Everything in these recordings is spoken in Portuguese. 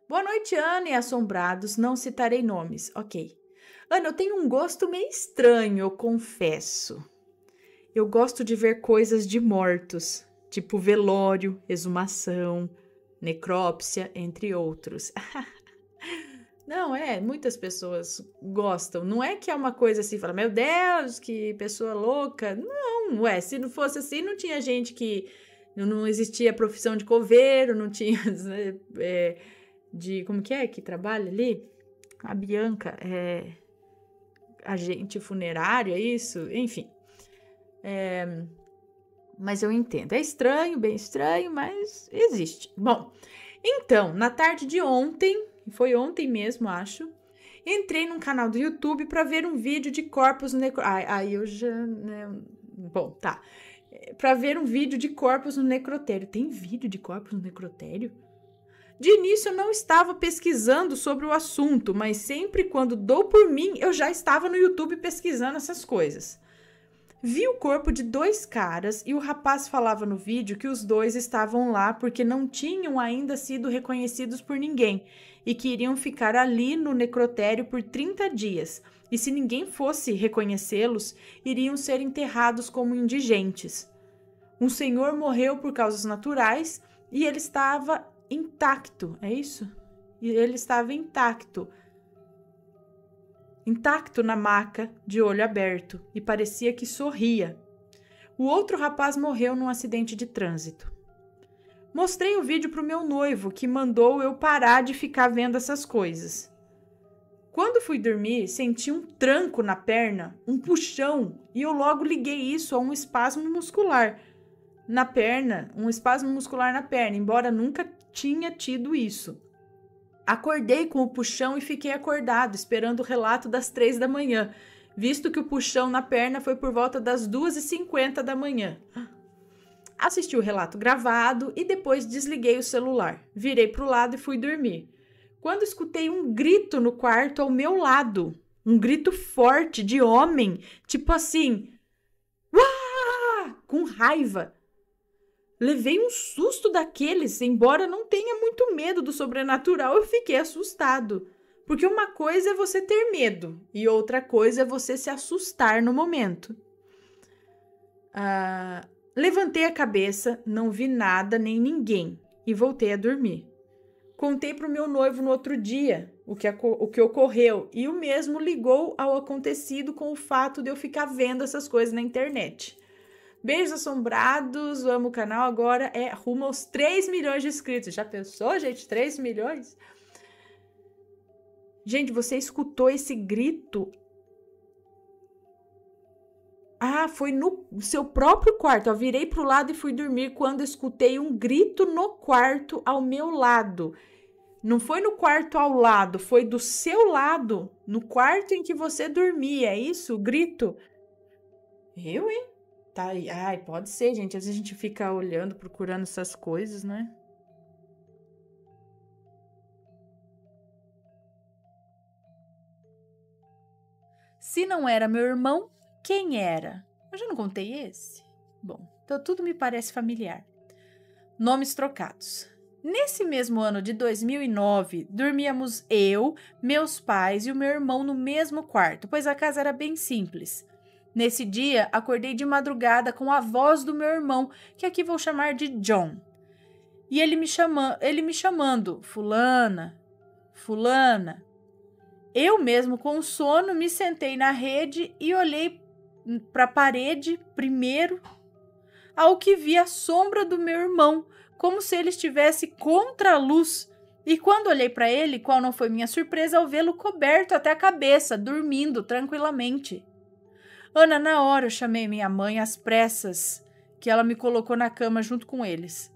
Boa noite, Ana e assombrados. Não citarei nomes. Ok. Ana, eu tenho um gosto meio estranho, eu confesso. Eu gosto de ver coisas de mortos, tipo velório, exumação, necrópsia, entre outros. Não, muitas pessoas gostam. Não é que é uma coisa assim, fala, meu Deus, que pessoa louca. Não, se não fosse assim, não tinha gente que... Não existia profissão de coveiro, não tinha... como que trabalha ali? A Bianca, agente funerário, é isso? Enfim. Mas eu entendo. É estranho, bem estranho, mas existe. Bom, então, na tarde de ontem, foi ontem mesmo, acho, entrei num canal do YouTube para ver um vídeo de corpos aí eu já, né? Bom, tá. Para ver um vídeo de corpos no necrotério. Tem vídeo de corpos no necrotério? De início eu não estava pesquisando sobre o assunto, mas sempre quando dou por mim, eu já estava no YouTube pesquisando essas coisas. Vi o corpo de 2 caras e o rapaz falava no vídeo que os 2 estavam lá porque não tinham ainda sido reconhecidos por ninguém e que iriam ficar ali no necrotério por 30 dias. E se ninguém fosse reconhecê-los, iriam ser enterrados como indigentes. Um senhor morreu por causas naturais e ele estava intacto, é isso? E ele estava intacto na maca, de olho aberto, e parecia que sorria. O outro rapaz morreu num acidente de trânsito. Mostrei o vídeo para o meu noivo, que mandou eu parar de ficar vendo essas coisas. Quando fui dormir, senti um tranco na perna, um puxão, e eu logo liguei isso a um espasmo muscular na perna, embora nunca tinha tido isso. Acordei com o puxão e fiquei acordado, esperando o relato das 3 da manhã, visto que o puxão na perna foi por volta das 2h50 da manhã. Assisti o relato gravado e depois desliguei o celular. Virei para o lado e fui dormir. Quando escutei um grito no quarto ao meu lado, um grito forte de homem, tipo assim, uá! Com raiva. Levei um susto daqueles, embora não tenha muito medo do sobrenatural, eu fiquei assustado. Porque uma coisa é você ter medo e outra coisa é você se assustar no momento. Levantei a cabeça, não vi nada nem ninguém e voltei a dormir. Contei para o meu noivo no outro dia o que ocorreu e o mesmo ligou ao acontecido com o fato de eu ficar vendo essas coisas na internet. Beijos assombrados, amo o canal, agora é rumo aos 3 milhões de inscritos. Já pensou, gente? 3 milhões? Gente, você escutou esse grito? Foi no seu próprio quarto. Eu virei pro lado e fui dormir quando escutei um grito no quarto ao meu lado. Não foi no quarto ao lado, foi do seu lado, no quarto em que você dormia. É isso, o grito? Eu, hein? Tá aí. Pode ser, gente. Às vezes a gente fica olhando, procurando essas coisas, né? Se não era meu irmão, quem era? Eu já não contei esse? Bom, então tudo me parece familiar. Nomes trocados. Nesse mesmo ano de 2009, dormíamos eu, meus pais e o meu irmão no mesmo quarto, pois a casa era bem simples. Nesse dia, acordei de madrugada com a voz do meu irmão, que aqui vou chamar de John. E ele me chamando, fulana, fulana. Eu mesmo, com sono, me sentei na rede e olhei para a parede primeiro, ao que vi a sombra do meu irmão, como se ele estivesse contra a luz. E quando olhei para ele, qual não foi minha surpresa ao vê-lo coberto até a cabeça, dormindo tranquilamente. Ana, na hora eu chamei minha mãe às pressas, que ela me colocou na cama junto com eles.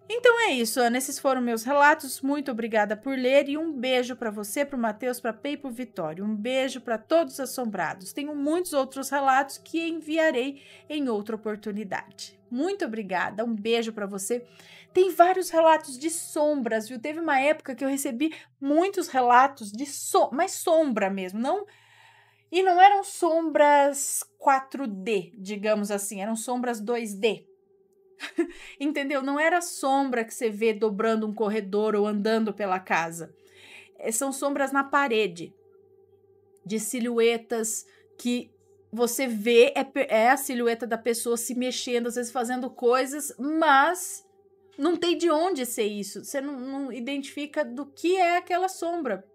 Então é isso, Ana, esses foram meus relatos, muito obrigada por ler e um beijo para você, para o Matheus, para a Pei e para o Vitório, um beijo para todos os assombrados. Tenho muitos outros relatos que enviarei em outra oportunidade. Muito obrigada, um beijo para você. Tem vários relatos de sombras, viu? Teve uma época que eu recebi muitos relatos de mas sombra mesmo, não... E não eram sombras 4D, digamos assim, eram sombras 2D. Entendeu? Não era sombra que você vê dobrando um corredor ou andando pela casa. São sombras na parede, de silhuetas que você vê, é a silhueta da pessoa se mexendo, às vezes fazendo coisas, mas não tem de onde ser isso. Você não identifica do que é aquela sombra.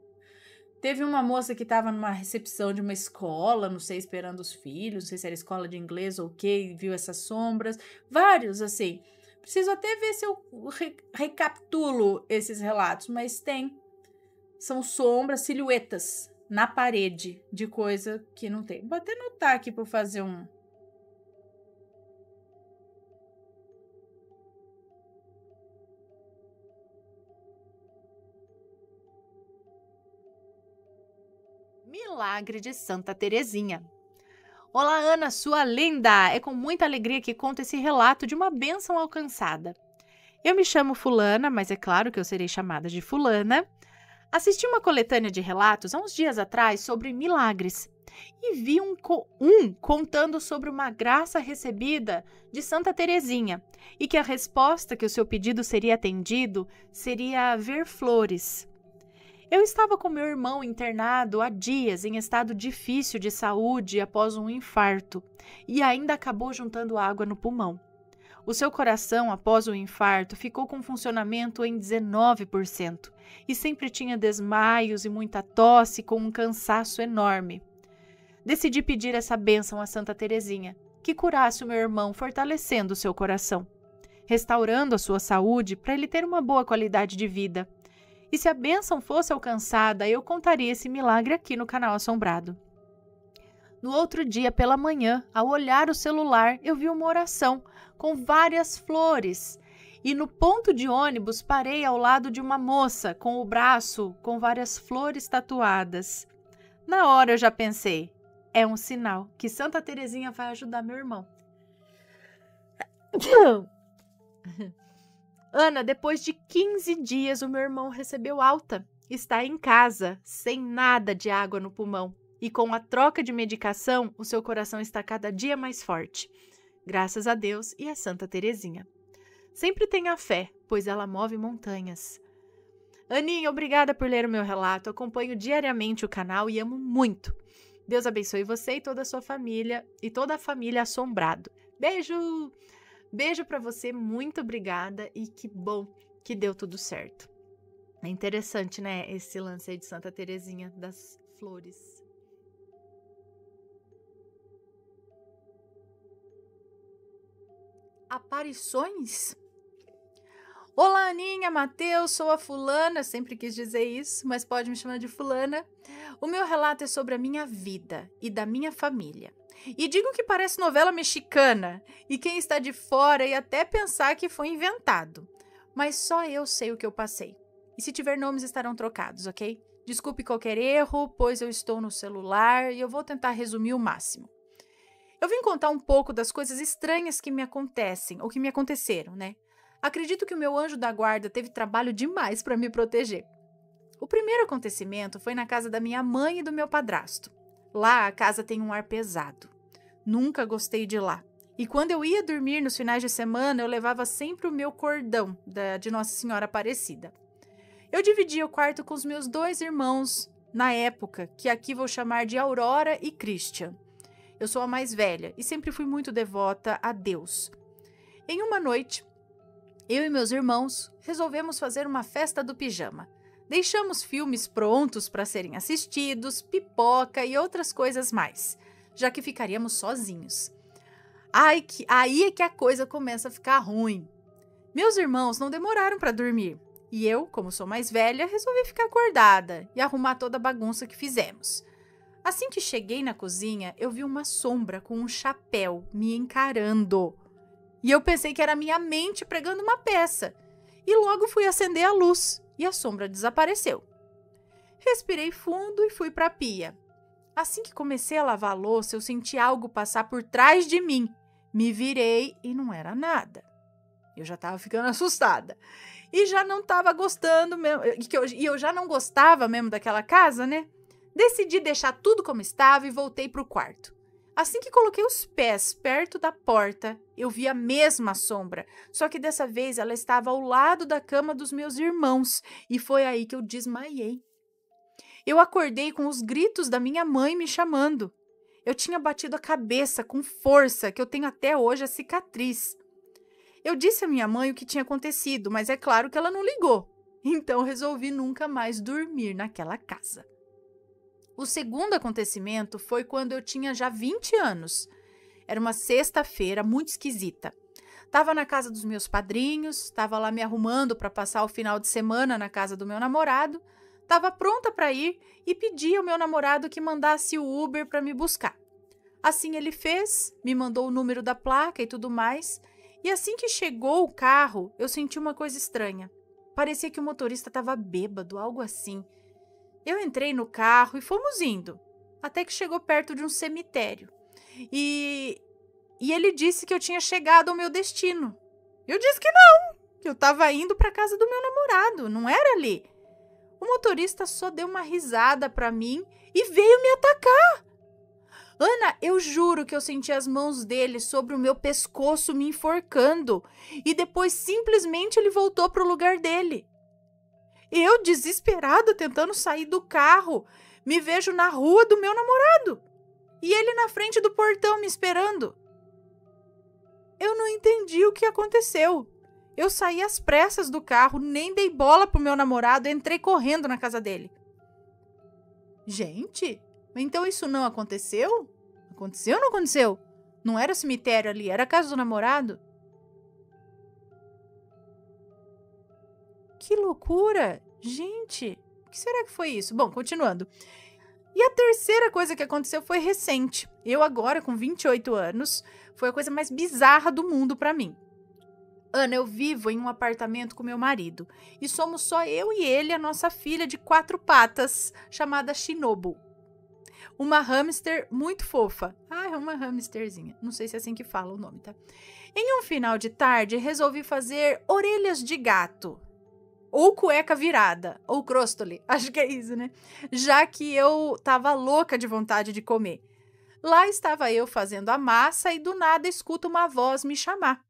Teve uma moça que estava numa recepção de uma escola, não sei, esperando os filhos, não sei se era escola de inglês ou o quê, viu essas sombras. Vários, assim. Preciso até ver se eu recapitulo esses relatos, mas tem. São sombras, silhuetas na parede de coisa que não tem. Vou até anotar aqui para fazer um... Milagre de Santa Terezinha. Olá, Ana, sua linda! É com muita alegria que conto esse relato de uma bênção alcançada. Eu me chamo Fulana, mas é claro que eu serei chamada de Fulana. Assisti uma coletânea de relatos há uns dias atrás sobre milagres e vi um contando sobre uma graça recebida de Santa Terezinha e que a resposta que o seu pedido seria atendido seria ver flores. Eu estava com meu irmão internado há dias em estado difícil de saúde após um infarto e ainda acabou juntando água no pulmão. O seu coração, após o infarto, ficou com funcionamento em 19% e sempre tinha desmaios e muita tosse com um cansaço enorme. Decidi pedir essa bênção a Santa Terezinha, que curasse o meu irmão, fortalecendo o seu coração, restaurando a sua saúde para ele ter uma boa qualidade de vida. E se a bênção fosse alcançada, eu contaria esse milagre aqui no canal Assombrado. No outro dia, pela manhã, ao olhar o celular, eu vi uma oração com várias flores. E no ponto de ônibus, parei ao lado de uma moça com o braço com várias flores tatuadas. Na hora eu já pensei, é um sinal que Santa Terezinha vai ajudar meu irmão. Ana, depois de 15 dias, o meu irmão recebeu alta. Está em casa, sem nada de água no pulmão. E com a troca de medicação, o seu coração está cada dia mais forte. Graças a Deus e a Santa Terezinha. Sempre tenha fé, pois ela move montanhas. Aninha, obrigada por ler o meu relato. Acompanho diariamente o canal e amo muito. Deus abençoe você e toda a sua família e toda a família Assombrado. Beijo! Beijo para você, muito obrigada e que bom que deu tudo certo. É interessante, né, esse lance aí de Santa Terezinha das flores. Aparições? Olá, Aninha, Matheus, sou a Fulana, sempre quis dizer isso, mas pode me chamar de Fulana. O meu relato é sobre a minha vida e da minha família. E digo que parece novela mexicana, e quem está de fora ia até pensar que foi inventado. Mas só eu sei o que eu passei. E se tiver nomes estarão trocados, ok? Desculpe qualquer erro, pois eu estou no celular e eu vou tentar resumir o máximo. Eu vim contar um pouco das coisas estranhas que me acontecem, ou que me aconteceram, né? Acredito que o meu anjo da guarda teve trabalho demais para me proteger. O primeiro acontecimento foi na casa da minha mãe e do meu padrasto. Lá a casa tem um ar pesado. Nunca gostei de lá. E quando eu ia dormir nos finais de semana, eu levava sempre o meu cordão de Nossa Senhora Aparecida. Eu dividia o quarto com os meus 2 irmãos na época, que aqui vou chamar de Aurora e Christian. Eu sou a mais velha e sempre fui muito devota a Deus. Em uma noite, eu e meus irmãos resolvemos fazer uma festa do pijama. Deixamos filmes prontos para serem assistidos, pipoca e outras coisas mais, já que ficaríamos sozinhos. Aí é que a coisa começa a ficar ruim. Meus irmãos não demoraram para dormir e eu, como sou mais velha, resolvi ficar acordada e arrumar toda a bagunça que fizemos. Assim que cheguei na cozinha, eu vi uma sombra com um chapéu me encarando. E eu pensei que era minha mente pregando uma peça. E logo fui acender a luz e a sombra desapareceu. Respirei fundo e fui para a pia. Assim que comecei a lavar a louça, eu senti algo passar por trás de mim. Me virei e não era nada. Eu já estava ficando assustada. E já não estava gostando mesmo. E eu já não gostava mesmo daquela casa, né? Decidi deixar tudo como estava e voltei para o quarto. Assim que coloquei os pés perto da porta, eu vi a mesma sombra, só que dessa vez ela estava ao lado da cama dos meus irmãos e foi aí que eu desmaiei. Eu acordei com os gritos da minha mãe me chamando. Eu tinha batido a cabeça com força, que eu tenho até hoje a cicatriz. Eu disse à minha mãe o que tinha acontecido, mas é claro que ela não ligou. Então resolvi nunca mais dormir naquela casa. O segundo acontecimento foi quando eu tinha já 20 anos. Era uma sexta-feira muito esquisita. Estava na casa dos meus padrinhos, estava lá me arrumando para passar o final de semana na casa do meu namorado, estava pronta para ir e pedi ao meu namorado que mandasse o Uber para me buscar. Assim ele fez, me mandou o número da placa e tudo mais, e assim que chegou o carro, eu senti uma coisa estranha. Parecia que o motorista estava bêbado, algo assim. Eu entrei no carro e fomos indo, até que chegou perto de um cemitério. E ele disse que eu tinha chegado ao meu destino. Eu disse que não, que eu estava indo para a casa do meu namorado, não era ali. O motorista só deu uma risada para mim e veio me atacar. Ana, eu juro que eu senti as mãos dele sobre o meu pescoço me enforcando e depois simplesmente ele voltou para o lugar dele. Eu, desesperada, tentando sair do carro, me vejo na rua do meu namorado e ele na frente do portão me esperando. Eu não entendi o que aconteceu. Eu saí às pressas do carro, nem dei bola pro meu namorado, entrei correndo na casa dele. Gente, então isso não aconteceu? Aconteceu ou não aconteceu? Não era o cemitério ali, era a casa do namorado? Que loucura! Gente, o que será que foi isso? Bom, continuando. E a terceira coisa que aconteceu foi recente. Eu agora, com 28 anos, foi a coisa mais bizarra do mundo pra mim. Ana, eu vivo em um apartamento com meu marido e somos só eu e ele e a nossa filha de 4 patas, chamada Shinobu. Uma hamster muito fofa. Ah, é uma hamsterzinha. Não sei se é assim que fala o nome, tá? Em um final de tarde, resolvi fazer orelhas de gato. Ou cueca virada, ou crostoli, acho que é isso, né? Já que eu tava louca de vontade de comer. Lá estava eu fazendo a massa e do nada escuto uma voz me chamar.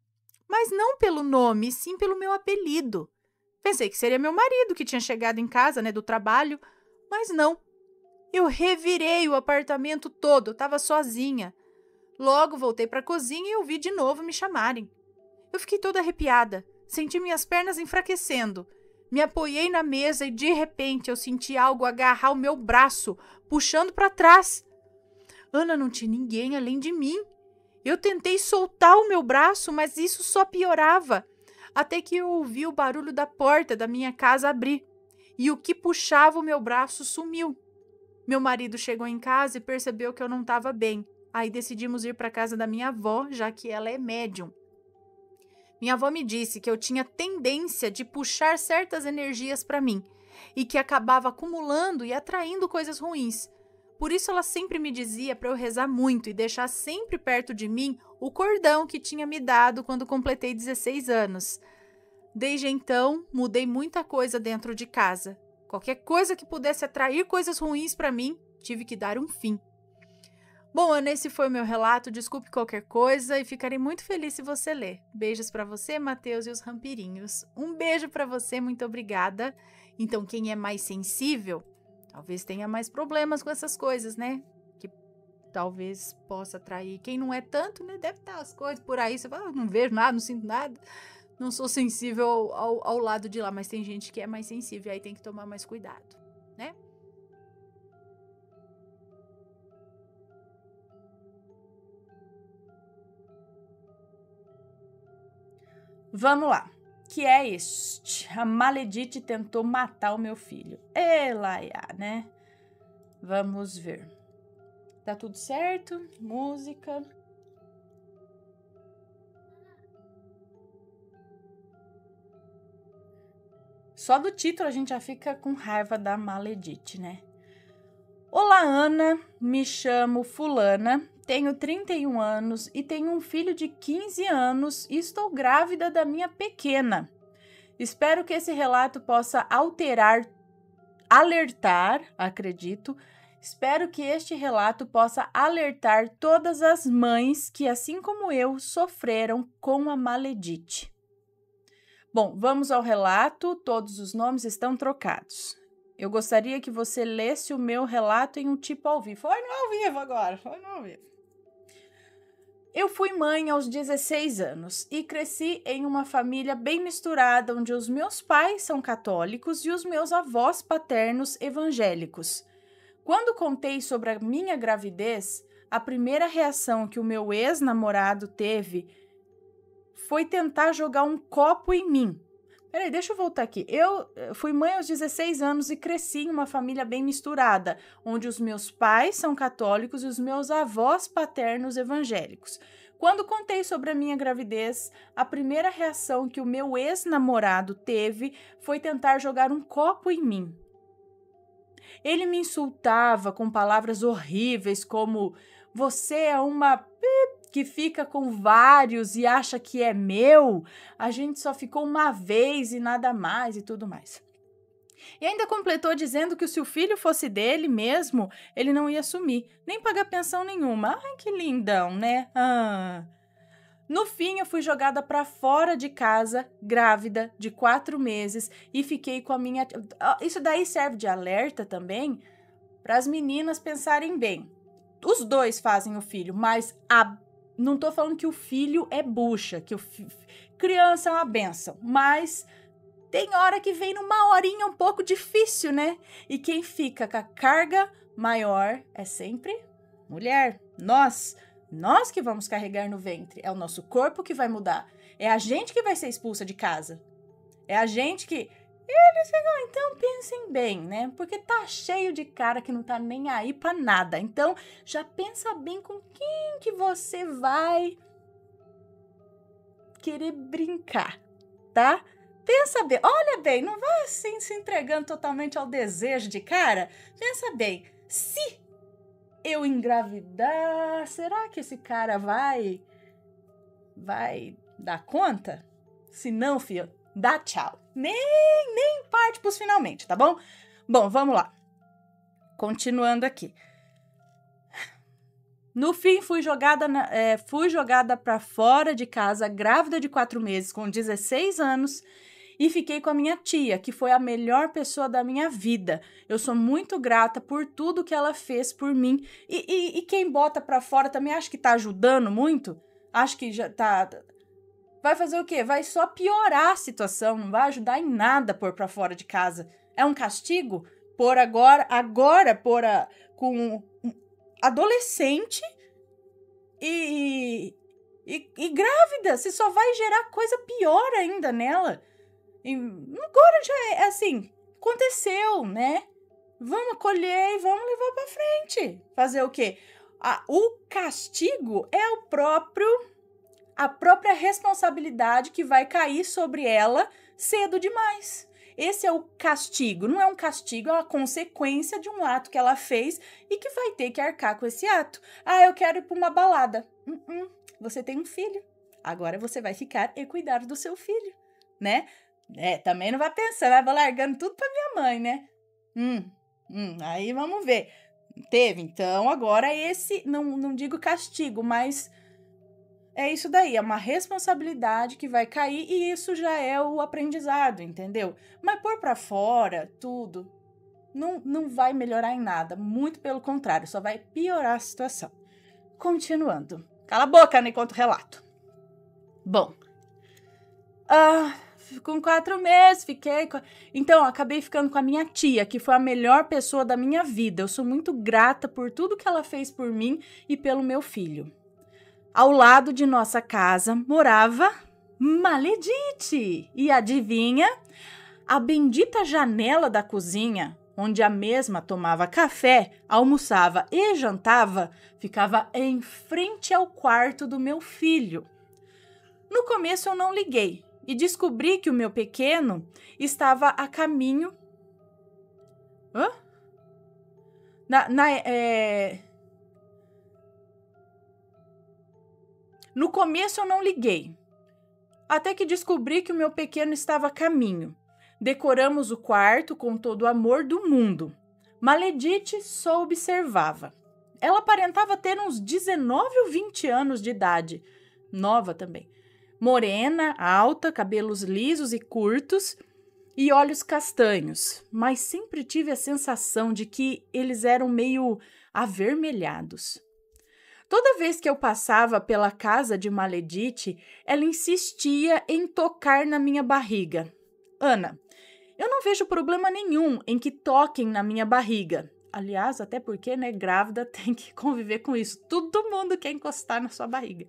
Mas não pelo nome, sim pelo meu apelido. Pensei que seria meu marido que tinha chegado em casa, né, do trabalho, mas não. Eu revirei o apartamento todo, estava sozinha. Logo voltei para a cozinha e ouvi de novo me chamarem. Eu fiquei toda arrepiada, senti minhas pernas enfraquecendo. Me apoiei na mesa e de repente eu senti algo agarrar o meu braço, puxando para trás. Ana, não tinha ninguém além de mim. Eu tentei soltar o meu braço, mas isso só piorava, até que eu ouvi o barulho da porta da minha casa abrir, e o que puxava o meu braço sumiu. Meu marido chegou em casa e percebeu que eu não estava bem. Aí decidimos ir para a casa da minha avó, já que ela é médium. Minha avó me disse que eu tinha tendência de puxar certas energias para mim, e que acabava acumulando e atraindo coisas ruins. Por isso ela sempre me dizia para eu rezar muito e deixar sempre perto de mim o cordão que tinha me dado quando completei 16 anos. Desde então, mudei muita coisa dentro de casa. Qualquer coisa que pudesse atrair coisas ruins para mim, tive que dar um fim. Bom, Ana, esse foi o meu relato. Desculpe qualquer coisa e ficarei muito feliz se você ler. Beijos para você, Matheus e os rampirinhos. Um beijo para você, muito obrigada. Então, quem é mais sensível, talvez tenha mais problemas com essas coisas, né? Que talvez possa atrair. Quem não é tanto, né? Deve estar as coisas por aí. Você fala, não vejo nada, não sinto nada. Não sou sensível ao lado de lá. Mas tem gente que é mais sensível. Aí tem que tomar mais cuidado, né? Vamos lá. Que é este? A Maledite tentou matar o meu filho. Elaia, né? Vamos ver. Tá tudo certo? Música. Só do título a gente já fica com raiva da Maledite, né? Olá, Ana. Me chamo Fulana. Tenho 31 anos e tenho um filho de 15 anos e estou grávida da minha pequena. Espero que esse relato possa alertar, acredito, Espero que este relato possa alertar todas as mães que, assim como eu, sofreram com a maledite. Bom, vamos ao relato. Todos os nomes estão trocados. Eu gostaria que você lesse o meu relato em um tipo ao vivo. Foi no ao vivo agora, foi no ao vivo. Eu fui mãe aos 16 anos e cresci em uma família bem misturada, onde os meus pais são católicos e os meus avós paternos evangélicos. Quando contei sobre a minha gravidez, a primeira reação que o meu ex-namorado teve foi tentar jogar um copo em mim. Peraí, deixa eu voltar aqui. Eu fui mãe aos 16 anos e cresci em uma família bem misturada, onde os meus pais são católicos e os meus avós paternos evangélicos. Quando contei sobre a minha gravidez, a primeira reação que o meu ex-namorado teve foi tentar jogar um copo em mim. Ele me insultava com palavras horríveis como: você é uma que fica com vários e acha que é meu, a gente só ficou uma vez e nada mais e tudo mais. E ainda completou dizendo que se o filho fosse dele mesmo, ele não ia assumir, nem pagar pensão nenhuma. Ai, que lindão, né? No fim, eu fui jogada para fora de casa, grávida, de 4 meses, e fiquei com a minha... Isso daí serve de alerta também para as meninas pensarem bem. Os dois fazem o filho, mas não tô falando que o filho é bucha, que criança é uma bênção, mas tem hora que vem numa horinha um pouco difícil, né? E quem fica com a carga maior é sempre mulher. Nós que vamos carregar no ventre. É o nosso corpo que vai mudar. É a gente que vai ser expulsa de casa. É a gente que... Então pensem bem, né? Porque tá cheio de cara que não tá nem aí pra nada. Então já pensa bem com quem que você vai querer brincar, tá? Pensa bem, olha bem, não vai assim se entregando totalmente ao desejo de cara. Pensa bem, se eu engravidar, será que esse cara vai dar conta? Se não, filho, dá tchau. Nem parte pros finalmente, tá bom? Bom, vamos lá. Continuando aqui. No fim, fui jogada para fora de casa, grávida de 4 meses, com 16 anos, e fiquei com a minha tia, que foi a melhor pessoa da minha vida. Eu sou muito grata por tudo que ela fez por mim. E quem bota para fora também acha que tá ajudando muito? Acho que já tá... Vai fazer o quê? Vai só piorar a situação, não vai ajudar em nada pôr para fora de casa. É um castigo? Por agora com adolescente e grávida, você só vai gerar coisa pior ainda nela. E agora já é assim, aconteceu, né? Vamos acolher e vamos levar pra frente. Fazer o quê? O castigo é a própria responsabilidade que vai cair sobre ela cedo demais. Esse é o castigo. Não é um castigo, é uma consequência de um ato que ela fez e que vai ter que arcar com esse ato. Eu quero ir para uma balada. Você tem um filho. Agora você vai ficar e cuidar do seu filho, né? Também não vai pensar, vai largando tudo para minha mãe, né? Aí vamos ver. Teve, então, agora esse, não digo castigo, mas... É isso daí, é uma responsabilidade que vai cair e isso já é o aprendizado, entendeu? Mas pôr pra fora tudo não vai melhorar em nada, muito pelo contrário, só vai piorar a situação. Continuando. Cala a boca, nem conta o relato. Bom, com 4 meses Então, acabei ficando com a minha tia, que foi a melhor pessoa da minha vida. Eu sou muito grata por tudo que ela fez por mim e pelo meu filho. Ao lado de nossa casa morava Maledite. E adivinha? A bendita janela da cozinha, onde a mesma tomava café, almoçava e jantava, ficava em frente ao quarto do meu filho. No começo eu não liguei e descobri que o meu pequeno estava a caminho... No começo eu não liguei, até que descobri que o meu pequeno estava a caminho. Decoramos o quarto com todo o amor do mundo. Maledite só observava. Ela aparentava ter uns 19 ou 20 anos de idade. Nova também. Morena, alta, cabelos lisos e curtos e olhos castanhos. Mas sempre tive a sensação de que eles eram meio avermelhados. Toda vez que eu passava pela casa de Maledite, ela insistia em tocar na minha barriga. Ana, eu não vejo problema nenhum em que toquem na minha barriga. Aliás, até porque, né, grávida tem que conviver com isso. Todo mundo quer encostar na sua barriga.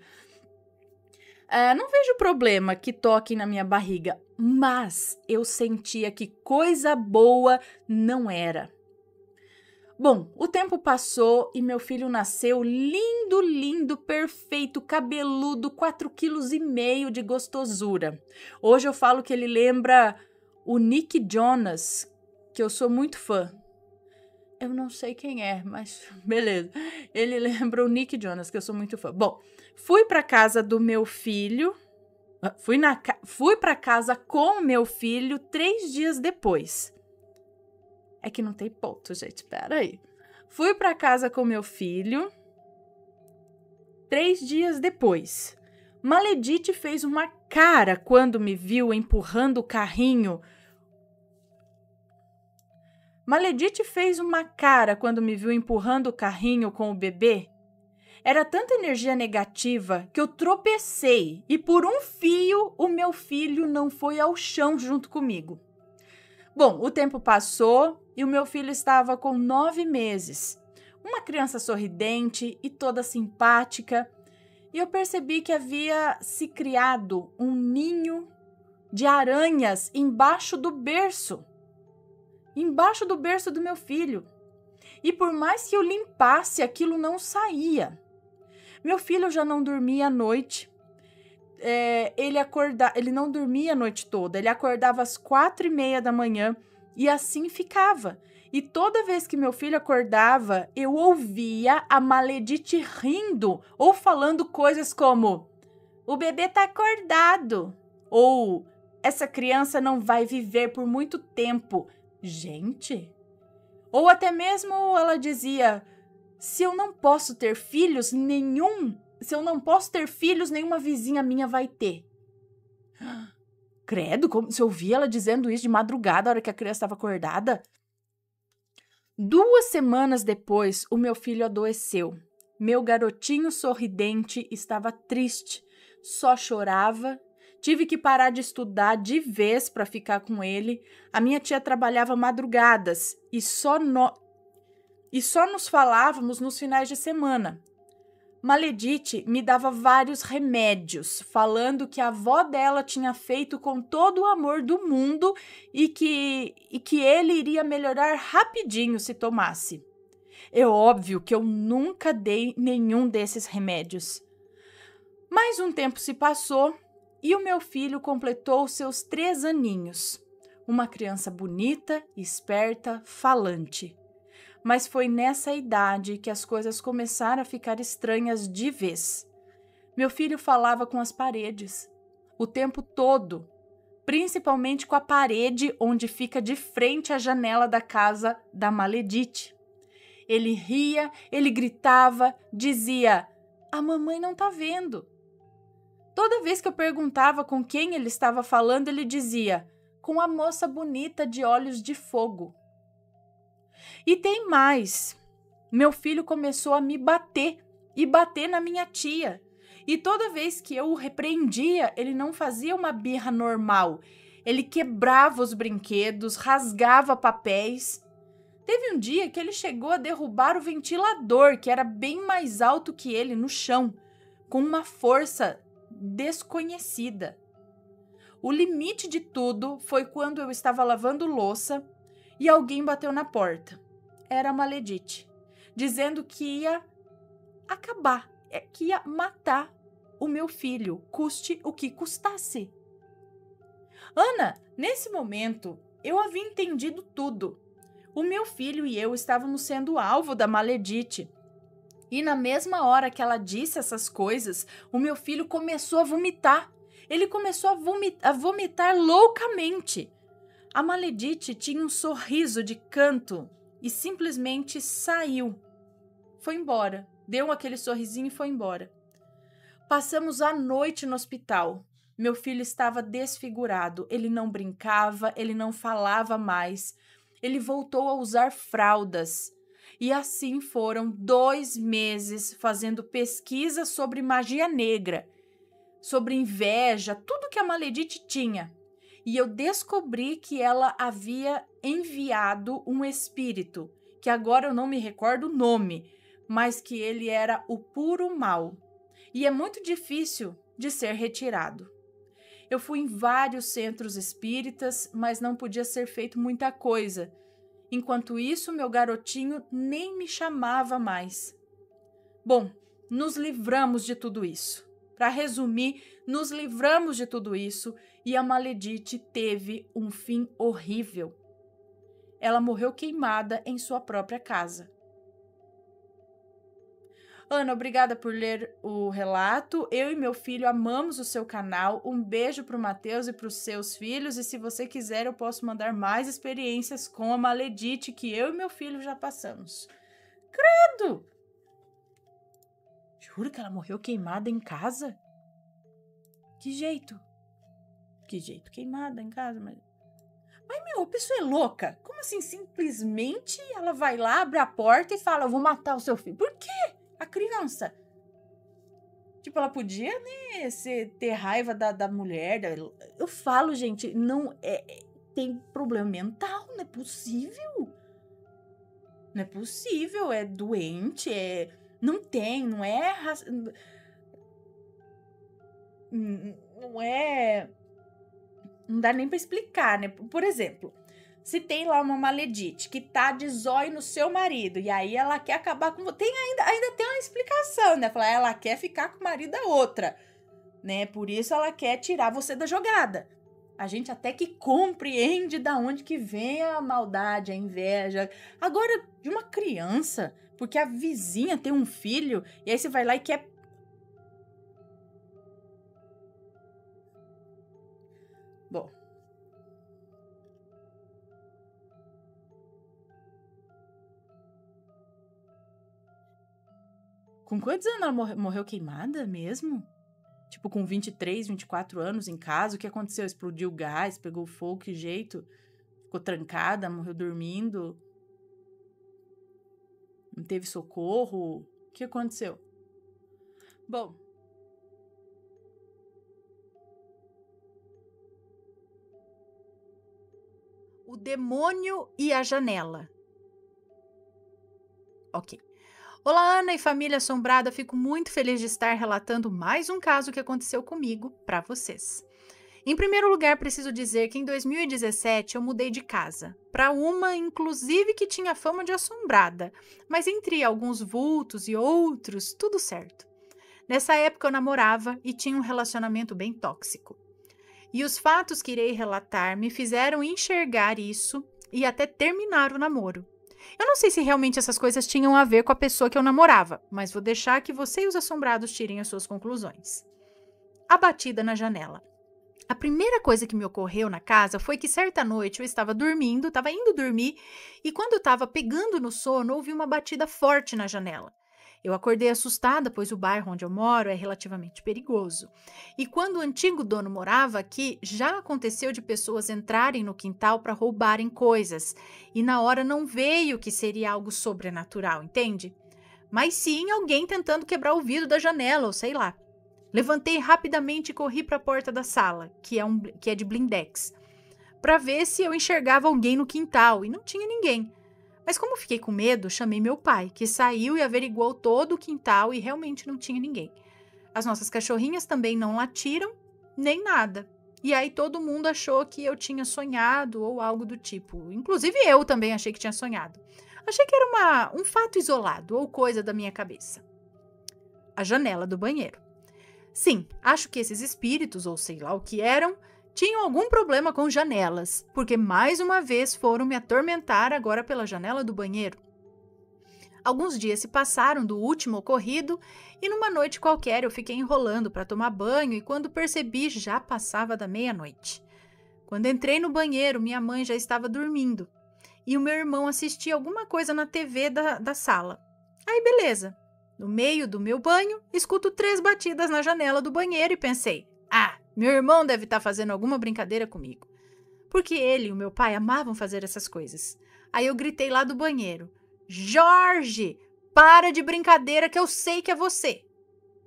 Não vejo problema que toquem na minha barriga, mas eu sentia que coisa boa não era. Bom, o tempo passou e meu filho nasceu lindo, lindo, perfeito, cabeludo, 4,5 kg de gostosura. Hoje eu falo que ele lembra o Nick Jonas, que eu sou muito fã. Eu não sei quem é, mas beleza. Ele lembra o Nick Jonas, que eu sou muito fã. Bom, fui para casa do meu filho. Fui para casa com o meu filho 3 dias depois. É que não tem ponto, gente. Pera aí. Fui para casa com meu filho 3 dias depois. Maledite fez uma cara quando me viu empurrando o carrinho. Maledite fez uma cara quando me viu empurrando o carrinho com o bebê. Era tanta energia negativa que eu tropecei e por um fio o meu filho não foi ao chão junto comigo. Bom, o tempo passou e o meu filho estava com 9 meses. Uma criança sorridente e toda simpática. E eu percebi que havia se criado um ninho de aranhas embaixo do berço. Embaixo do berço do meu filho. E por mais que eu limpasse, aquilo não saía. Meu filho já não dormia à noite. Ele não dormia a noite toda. Ele acordava às 4:30 da manhã e assim ficava. E toda vez que meu filho acordava, eu ouvia a Maledite rindo ou falando coisas como: "O bebê tá acordado", ou "Essa criança não vai viver por muito tempo". Gente! Ou até mesmo ela dizia: se eu não posso ter filhos, nenhuma vizinha minha vai ter. Credo, como se eu ouvia ela dizendo isso de madrugada, a hora que a criança estava acordada. 2 semanas depois, o meu filho adoeceu. Meu garotinho sorridente estava triste, só chorava. Tive que parar de estudar de vez para ficar com ele. A minha tia trabalhava madrugadas e só nos falávamos nos finais de semana. Maledite me dava vários remédios, falando que a avó dela tinha feito com todo o amor do mundo e que ele iria melhorar rapidinho se tomasse. É óbvio que eu nunca dei nenhum desses remédios. Mais um tempo se passou e o meu filho completou seus 3 aninhos. Uma criança bonita, esperta, falante. Mas foi nessa idade que as coisas começaram a ficar estranhas de vez. Meu filho falava com as paredes, o tempo todo, principalmente com a parede onde fica de frente à janela da casa da Maledite. Ele ria, ele gritava, dizia: "A mamãe não tá vendo". Toda vez que eu perguntava com quem ele estava falando, ele dizia: "Com a moça bonita de olhos de fogo". E tem mais. Meu filho começou a me bater e bater na minha tia. E toda vez que eu o repreendia, ele não fazia uma birra normal. Ele quebrava os brinquedos, rasgava papéis. Teve um dia que ele chegou a derrubar o ventilador, que era bem mais alto que ele, no chão, com uma força desconhecida. O limite de tudo foi quando eu estava lavando louça e alguém bateu na porta. Era a Maledite, dizendo que ia acabar, que ia matar o meu filho, custe o que custasse. Ana, nesse momento, eu havia entendido tudo. O meu filho e eu estávamos sendo alvo da Maledite. E na mesma hora que ela disse essas coisas, o meu filho começou a vomitar. Ele começou a vomitar loucamente. A Maledite tinha um sorriso de canto e simplesmente saiu. Foi embora. Deu aquele sorrisinho e foi embora. Passamos a noite no hospital. Meu filho estava desfigurado. Ele não brincava, ele não falava mais. Ele voltou a usar fraldas. E assim foram 2 meses fazendo pesquisa sobre magia negra, sobre inveja, tudo que a Maledite tinha. E eu descobri que ela havia enviado um espírito, que agora eu não me recordo o nome, mas que ele era o puro mal. E é muito difícil de ser retirado. Eu fui em vários centros espíritas, mas não podia ser feito muita coisa. Enquanto isso, meu garotinho nem me chamava mais. Bom, nos livramos de tudo isso. Para resumir, nos livramos de tudo isso e a Maledite teve um fim horrível. Ela morreu queimada em sua própria casa. Ana, obrigada por ler o relato. Eu e meu filho amamos o seu canal. Um beijo para o Matheus e para os seus filhos. E se você quiser, eu posso mandar mais experiências com a Maledite que eu e meu filho já passamos. Credo! Juro que ela morreu queimada em casa? Que jeito? Que jeito? Queimada em casa? Mas meu, a pessoa é louca. Como assim? Simplesmente ela vai lá, abre a porta e fala, eu vou matar o seu filho. Por quê? A criança. Tipo, ela podia, né, ter raiva da mulher. Eu falo, gente, não tem problema mental, não é possível. Não é possível, é doente, não tem, não é... Não é... Não dá nem pra explicar, né? Por exemplo, se tem lá uma Maledite que tá de zóio no seu marido e aí ela quer acabar com você, ainda tem uma explicação, né? Falar, ela quer ficar com o marido da outra, né? Por isso ela quer tirar você da jogada. A gente até que compreende da onde que vem a maldade, a inveja. Agora, de uma criança, porque a vizinha tem um filho e aí você vai lá e quer... Bom... Com quantos anos ela morreu queimada mesmo? Tipo, com 23, 24 anos em casa, o que aconteceu? Explodiu o gás, pegou fogo, que jeito? Ficou trancada, morreu dormindo? Não teve socorro? O que aconteceu? Bom... O demônio e a janela. Ok. Olá, Ana e família assombrada. Fico muito feliz de estar relatando mais um caso que aconteceu comigo para vocês. Em primeiro lugar, preciso dizer que em 2017 eu mudei de casa para uma, inclusive, que tinha fama de assombrada, mas entre alguns vultos e outros, tudo certo. Nessa época eu namorava e tinha um relacionamento bem tóxico. E os fatos que irei relatar me fizeram enxergar isso e até terminar o namoro. Eu não sei se realmente essas coisas tinham a ver com a pessoa que eu namorava, mas vou deixar que você e os assombrados tirem as suas conclusões. A batida na janela. A primeira coisa que me ocorreu na casa foi que certa noite eu estava indo dormir, e quando eu estava pegando no sono, ouvi uma batida forte na janela. Eu acordei assustada, pois o bairro onde eu moro é relativamente perigoso. E quando o antigo dono morava aqui, já aconteceu de pessoas entrarem no quintal para roubarem coisas. E na hora não veio que seria algo sobrenatural, entende? Mas sim alguém tentando quebrar o vidro da janela, ou sei lá. Levantei rapidamente e corri para a porta da sala, que é de blindex, para ver se eu enxergava alguém no quintal, e não tinha ninguém. Mas como fiquei com medo, chamei meu pai, que saiu e averiguou todo o quintal e realmente não tinha ninguém. As nossas cachorrinhas também não latiram, nem nada. E aí todo mundo achou que eu tinha sonhado ou algo do tipo. Inclusive eu também achei que tinha sonhado. Achei que era um fato isolado ou coisa da minha cabeça. A janela do banheiro. Sim, acho que esses espíritos, ou sei lá o que eram, tinham algum problema com janelas, porque mais uma vez foram me atormentar agora pela janela do banheiro. Alguns dias se passaram do último ocorrido e numa noite qualquer eu fiquei enrolando para tomar banho e quando percebi já passava da meia-noite. Quando entrei no banheiro, minha mãe já estava dormindo. e o meu irmão assistia alguma coisa na TV da sala. Aí, beleza. No meio do meu banho, escuto 3 batidas na janela do banheiro e pensei, meu irmão deve estar fazendo alguma brincadeira comigo. Porque ele e o meu pai amavam fazer essas coisas. Aí eu gritei lá do banheiro, Jorge, para de brincadeira que eu sei que é você.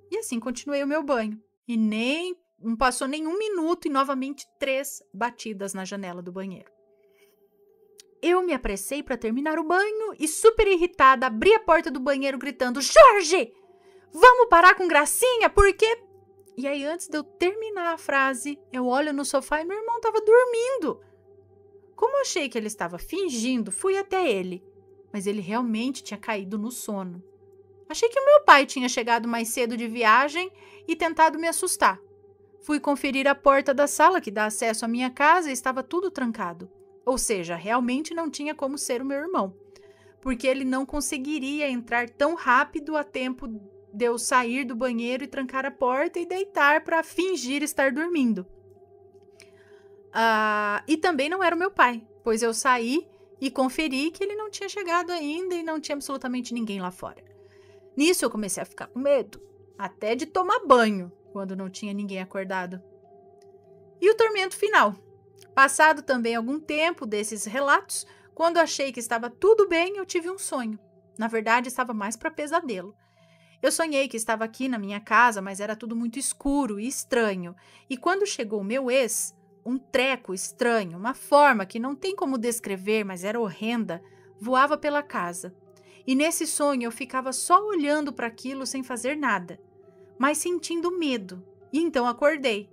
E assim continuei o meu banho. E não passou nem 1 minuto e novamente 3 batidas na janela do banheiro. Eu me apressei para terminar o banho e, super irritada, abri a porta do banheiro gritando, Jorge, vamos parar com gracinha, porque... E aí, antes de eu terminar a frase, eu olho no sofá e meu irmão estava dormindo. Como achei que ele estava fingindo, fui até ele. Mas ele realmente tinha caído no sono. Achei que o meu pai tinha chegado mais cedo de viagem e tentado me assustar. Fui conferir a porta da sala que dá acesso à minha casa e estava tudo trancado. Ou seja, realmente não tinha como ser o meu irmão. Porque ele não conseguiria entrar tão rápido a tempo de eu sair do banheiro e trancar a porta e deitar para fingir estar dormindo. E também não era o meu pai, pois eu saí e conferi que ele não tinha chegado ainda e não tinha absolutamente ninguém lá fora. Nisso eu comecei a ficar com medo, até de tomar banho, quando não tinha ninguém acordado. E o tormento final. Passado também algum tempo desses relatos, quando achei que estava tudo bem, eu tive um sonho. Na verdade, estava mais para pesadelo. Eu sonhei que estava aqui na minha casa, mas era tudo muito escuro e estranho. E quando chegou o meu ex, um treco estranho, uma forma que não tem como descrever, mas era horrenda, voava pela casa. E nesse sonho eu ficava só olhando para aquilo sem fazer nada, mas sentindo medo. E então acordei.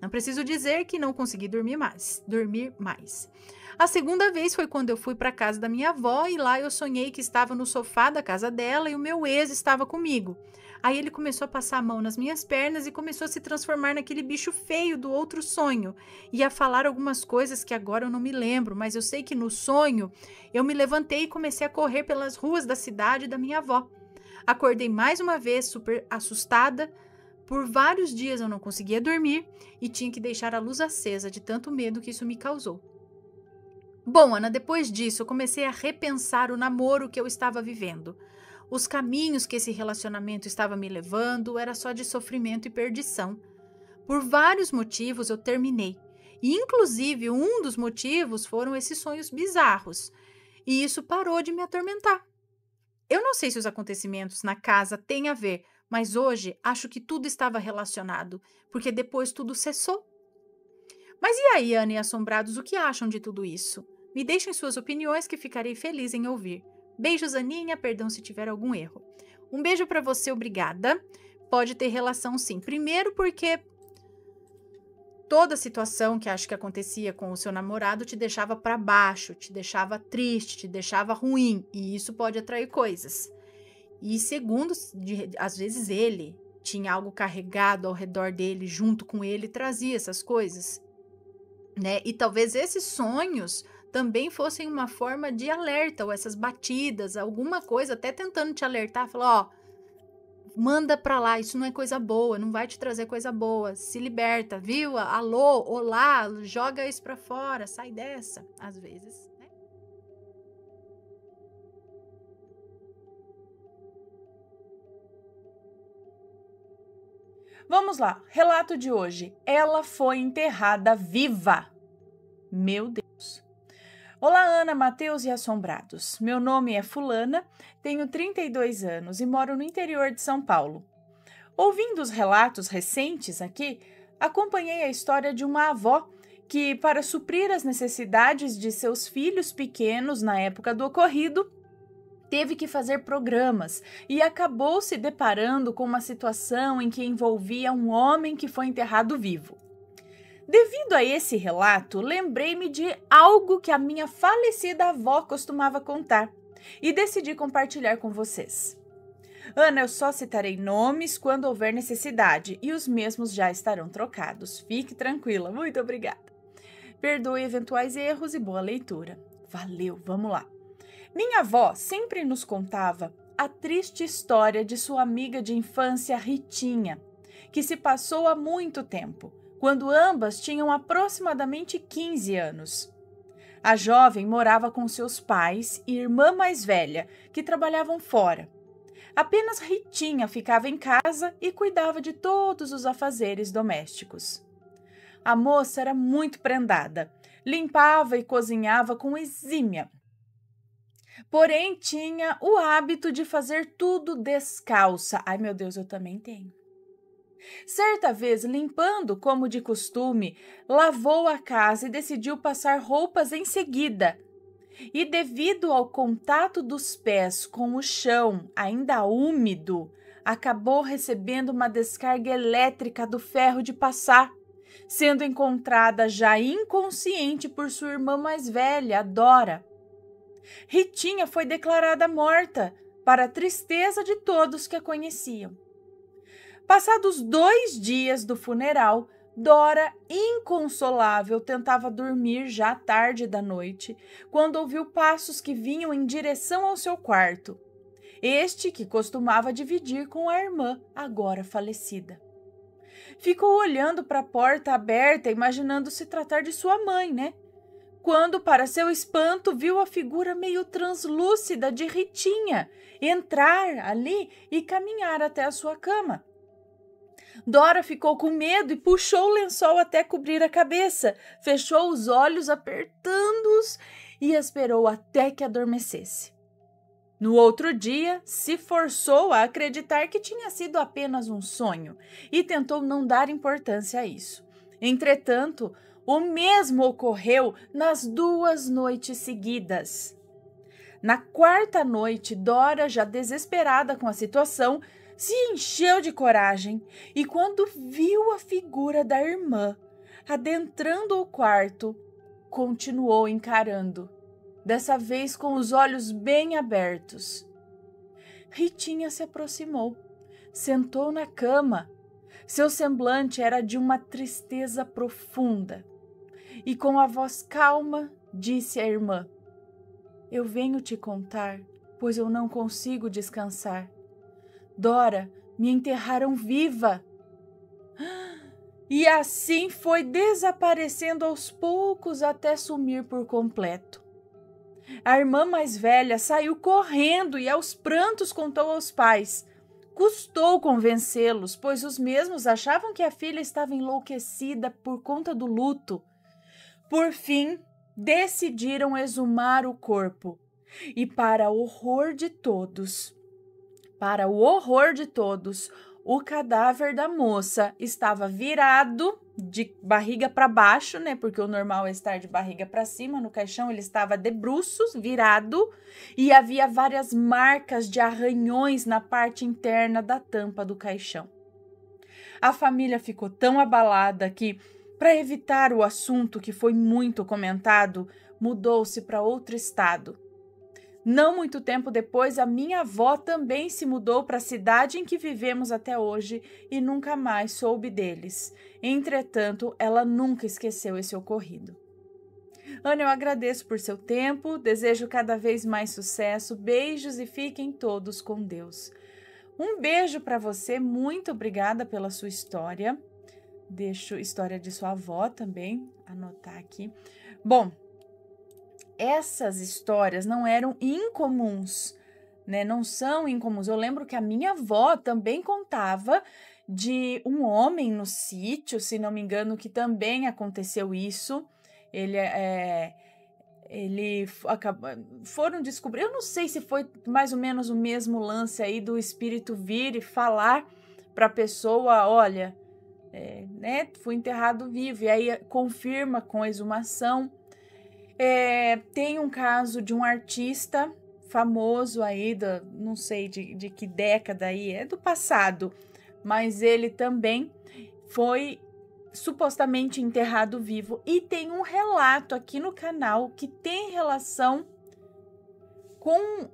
Não preciso dizer que não consegui dormir mais. A segunda vez foi quando eu fui para a casa da minha avó e lá eu sonhei que estava no sofá da casa dela e o meu ex estava comigo. Aí ele começou a passar a mão nas minhas pernas e começou a se transformar naquele bicho feio do outro sonho e a falar algumas coisas que agora eu não me lembro, mas eu sei que no sonho eu me levantei e comecei a correr pelas ruas da cidade da minha avó. Acordei mais uma vez super assustada. Por vários dias eu não conseguia dormir e tinha que deixar a luz acesa de tanto medo que isso me causou. Bom, Ana, depois disso eu comecei a repensar o namoro que eu estava vivendo. Os caminhos que esse relacionamento estava me levando era só de sofrimento e perdição. Por vários motivos eu terminei. E inclusive um dos motivos foram esses sonhos bizarros. E isso parou de me atormentar. Eu não sei se os acontecimentos na casa têm a ver, mas hoje acho que tudo estava relacionado, porque depois tudo cessou. Mas e aí, Ana e Assombrados, o que acham de tudo isso? Me deixem suas opiniões que ficarei feliz em ouvir. Beijos, Aninha, perdão se tiver algum erro. Um beijo para você, obrigada. Pode ter relação sim. Primeiro porque toda situação que acho que acontecia com o seu namorado te deixava para baixo, te deixava triste, te deixava ruim, e isso pode atrair coisas. E segundo, às vezes ele tinha algo carregado ao redor dele, junto com ele, trazia essas coisas, né? E talvez esses sonhos também fossem uma forma de alerta, ou essas batidas, alguma coisa, até tentando te alertar, falar, manda pra lá, isso não é coisa boa, não vai te trazer coisa boa, se liberta, viu? Alô, olá, joga isso pra fora, sai dessa, às vezes. Vamos lá, relato de hoje. Ela foi enterrada viva. Meu Deus. Olá, Ana, Matheus e Assombrados. Meu nome é Fulana, tenho 32 anos e moro no interior de São Paulo. Ouvindo os relatos recentes aqui, acompanhei a história de uma avó que, para suprir as necessidades de seus filhos pequenos na época do ocorrido, teve que fazer programas e acabou se deparando com uma situação em que envolvia um homem que foi enterrado vivo. Devido a esse relato, lembrei-me de algo que a minha falecida avó costumava contar e decidi compartilhar com vocês. Ana, eu só citarei nomes quando houver necessidade e os mesmos já estarão trocados. Fique tranquila, muito obrigada. Perdoe eventuais erros e boa leitura. Valeu, vamos lá. Minha avó sempre nos contava a triste história de sua amiga de infância, Ritinha, que se passou há muito tempo, quando ambas tinham aproximadamente 15 anos. A jovem morava com seus pais e irmã mais velha, que trabalhavam fora. Apenas Ritinha ficava em casa e cuidava de todos os afazeres domésticos. A moça era muito prendada, limpava e cozinhava com exímia. Porém, tinha o hábito de fazer tudo descalça. Ai, meu Deus, eu também tenho. Certa vez, limpando como de costume, lavou a casa e decidiu passar roupas em seguida. E devido ao contato dos pés com o chão ainda úmido, acabou recebendo uma descarga elétrica do ferro de passar, sendo encontrada já inconsciente por sua irmã mais velha, Dora. Ritinha foi declarada morta, para a tristeza de todos que a conheciam. Passados 2 dias do funeral, Dora, inconsolável, tentava dormir já tarde da noite, quando ouviu passos que vinham em direção ao seu quarto. Este que costumava dividir com a irmã, agora falecida. Ficou olhando para a porta aberta, imaginando se tratar de sua mãe, né? Quando, para seu espanto, viu a figura meio translúcida de Ritinha entrar ali e caminhar até a sua cama. Dora ficou com medo e puxou o lençol até cobrir a cabeça, fechou os olhos apertando-os e esperou até que adormecesse. No outro dia, se forçou a acreditar que tinha sido apenas um sonho e tentou não dar importância a isso. Entretanto, o mesmo ocorreu nas 2 noites seguidas. Na 4ª noite, Dora, já desesperada com a situação, se encheu de coragem e, quando viu a figura da irmã adentrando o quarto, continuou encarando, dessa vez com os olhos bem abertos. Ritinha se aproximou, sentou na cama. Seu semblante era de uma tristeza profunda e, com a voz calma, disse à irmã: "Eu venho te contar, pois eu não consigo descansar. Dora, me enterraram viva." E assim foi desaparecendo aos poucos até sumir por completo. A irmã mais velha saiu correndo e aos prantos contou aos pais. Custou convencê-los, pois os mesmos achavam que a filha estava enlouquecida por conta do luto. Por fim, decidiram exumar o corpo. E para o horror de todos, o cadáver da moça estava virado de barriga para baixo, né? Porque o normal é estar de barriga para cima. No caixão ele estava de bruços, virado, e havia várias marcas de arranhões na parte interna da tampa do caixão. A família ficou tão abalada que, para evitar o assunto que foi muito comentado, mudou-se para outro estado. Não muito tempo depois, a minha avó também se mudou para a cidade em que vivemos até hoje e nunca mais soube deles. Entretanto, ela nunca esqueceu esse ocorrido. Ana, eu agradeço por seu tempo, desejo cada vez mais sucesso, beijos e fiquem todos com Deus. Um beijo para você, muito obrigada pela sua história. Deixo a história de sua avó também, anotar aqui. Bom, essas histórias não eram incomuns, né? Não são incomuns. Eu lembro que a minha avó também contava de um homem no sítio, se não me engano, que também aconteceu isso. Foram descobrir, eu não sei se foi mais ou menos o mesmo lance aí do espírito vir e falar para a pessoa, olha, fui enterrado vivo, e aí confirma com a exumação. Tem um caso de um artista famoso aí, não sei de que década aí, é do passado, mas ele também foi supostamente enterrado vivo. E tem um relato aqui no canal que tem relação com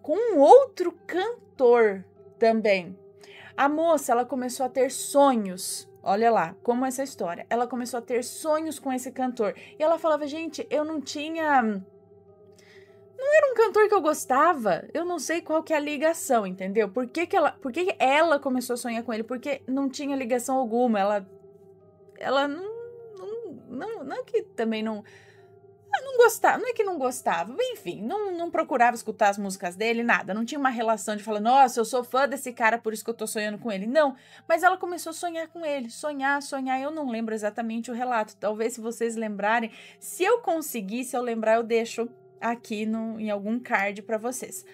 um outro cantor também. A moça, ela começou a ter sonhos. Olha lá, como essa história. Ela começou a ter sonhos com esse cantor. E ela falava, gente, eu não tinha... Não era um cantor que eu gostava. Eu não sei qual que é a ligação, entendeu? Por que ela começou a sonhar com ele? Porque não tinha ligação alguma. Ela não que também não... Não gostava, não é que não gostava, enfim, não procurava escutar as músicas dele, nada, não tinha uma relação de falar, nossa, eu sou fã desse cara, por isso que eu tô sonhando com ele, não, mas ela começou a sonhar com ele, sonhar, eu não lembro exatamente o relato, talvez se vocês lembrarem, se eu conseguir, se eu lembrar, eu deixo aqui em algum card pra vocês.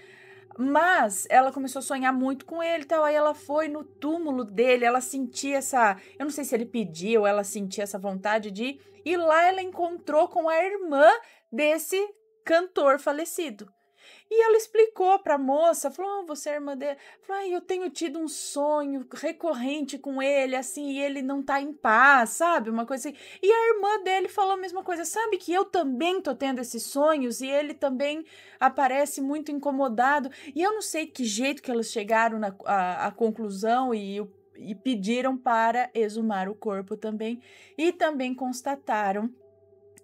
Mas ela começou a sonhar muito com ele e tal, aí ela foi no túmulo dele, ela sentia eu não sei se ele pediu ou ela sentia essa vontade de ir, e lá ela encontrou com a irmã desse cantor falecido. E ela explicou para a moça, falou, você é irmã dele? Falou, eu tenho tido um sonho recorrente com ele, assim, e ele não tá em paz, sabe? Uma coisa assim. E a irmã dele falou a mesma coisa, sabe que eu também tô tendo esses sonhos e ele também aparece muito incomodado. E eu não sei que jeito que elas chegaram à conclusão e pediram para exumar o corpo também. E também constataram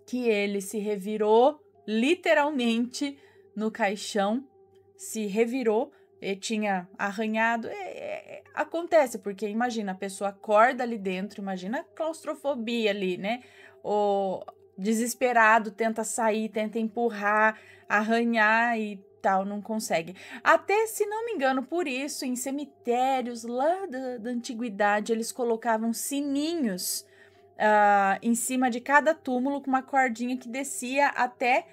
que ele se revirou literalmente no caixão, se revirou, e tinha arranhado. Acontece, porque imagina, a pessoa acorda ali dentro, imagina a claustrofobia ali, né? O desesperado tenta sair, tenta empurrar, arranhar e tal, não consegue. Até, se não me engano, por isso, em cemitérios lá da antiguidade, eles colocavam sininhos em cima de cada túmulo com uma cordinha que descia até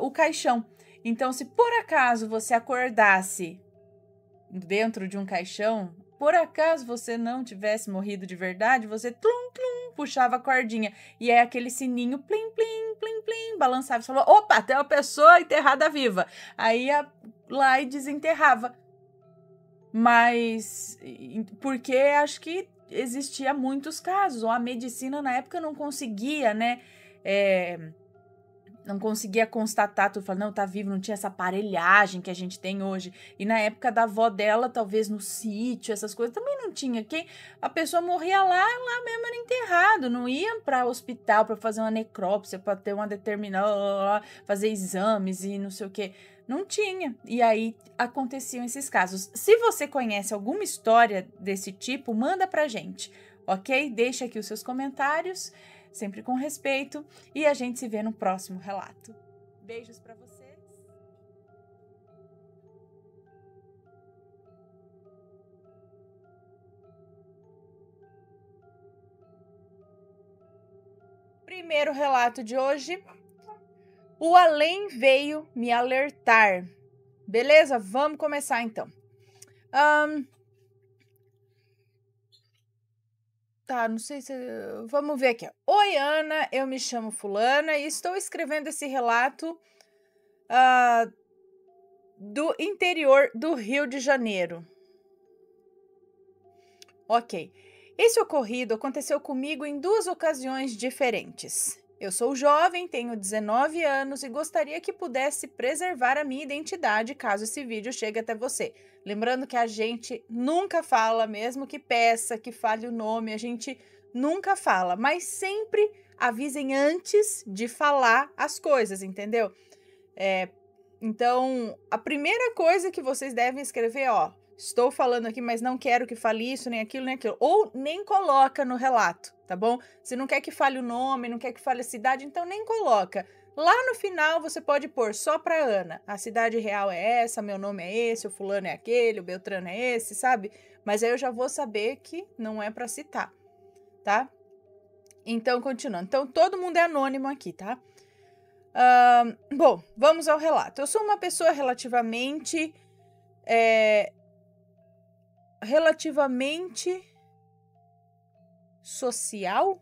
o caixão. Então, se por acaso você acordasse dentro de um caixão, por acaso você não tivesse morrido de verdade, você puxava a cordinha. E é aquele sininho plim, plim, plim, plim, balançava. Você falou, opa, tem uma pessoa enterrada viva. Aí ia lá e desenterrava. Mas, porque acho que existia muitos casos, ou a medicina na época não conseguia, né, não conseguia constatar, tu fala, não, tá vivo, não tinha essa aparelhagem que a gente tem hoje. E na época da avó dela, talvez no sítio, essas coisas, também não tinha. A pessoa morria lá mesmo era enterrado, não ia para hospital para fazer uma necrópsia, para ter uma determinada, fazer exames e não sei o quê. Não tinha. E aí aconteciam esses casos. Se você conhece alguma história desse tipo, manda pra gente, ok? Deixa aqui os seus comentários, sempre com respeito, e a gente se vê no próximo relato. Beijos pra vocês. Primeiro relato de hoje. O além veio me alertar. Beleza? Vamos começar então. Tá, não sei se... Vamos ver aqui. Oi, Ana, eu me chamo fulana e estou escrevendo esse relato do interior do Rio de Janeiro. Ok. Esse ocorrido aconteceu comigo em 2 ocasiões diferentes. Eu sou jovem, tenho 19 anos e gostaria que pudesse preservar a minha identidade caso esse vídeo chegue até você. Lembrando que a gente nunca fala, mesmo que peça, que fale o nome, a gente nunca fala, mas sempre avisem antes de falar as coisas, entendeu? Então, a primeira coisa que vocês devem escrever, estou falando aqui, mas não quero que fale isso, nem aquilo, nem aquilo. Ou nem coloca no relato, tá bom? Se não quer que fale o nome, não quer que fale a cidade, então nem coloca. Lá no final você pode pôr só pra Ana. A cidade real é essa, meu nome é esse, o fulano é aquele, o Beltrano é esse, sabe? Mas aí eu já vou saber que não é pra citar, tá? Então, continuando. Então, todo mundo é anônimo aqui, tá? Bom, vamos ao relato. Eu sou uma pessoa relativamente social,